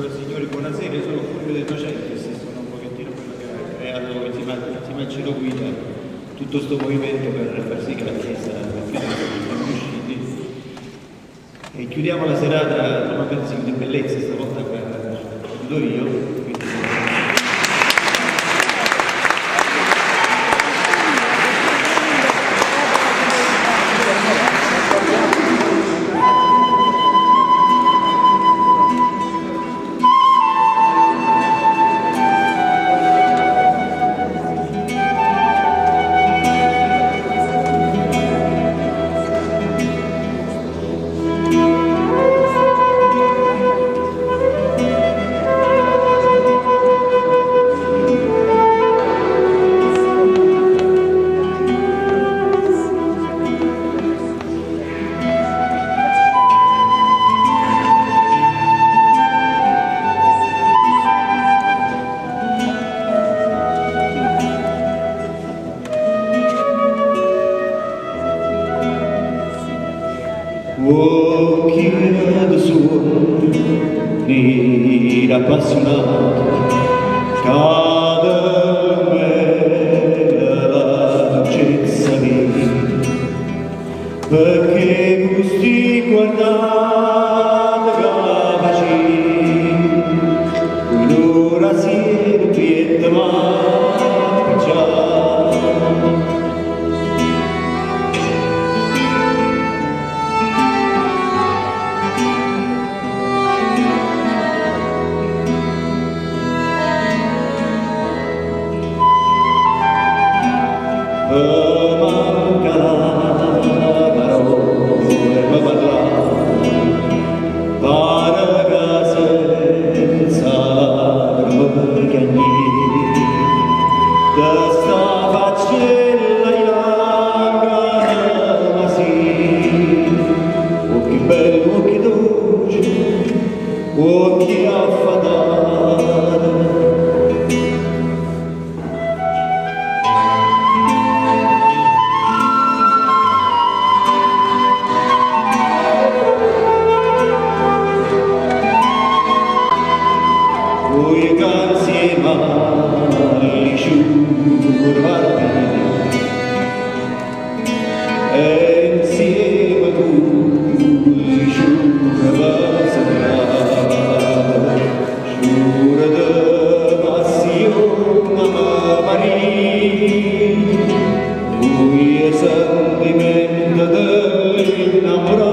Allora, signori, buonasera, io sono Fulvio De Docenti, sono un pochettino quello che ha creato insieme al Cielo Guida tutto questo movimento per far sì che la Chiesa siamo riusciti. E chiudiamo la serata con una canzone di bellezza, stavolta chiudo io. Quindi... Occhiato suo, nero appassionato, cade me la dolcezza mia, perché questi guardate capaci, un'ora si ripiede ma già. Manca la parola per parlare, pare che senza vergogna, da sta faccella in ma sì, occhi belli, occhi dolci, occhi affadati. Voi canzi mali giurati e insieme a cui giurava sagrada, giura de passione maria, cui è sentimento dell'innamorato.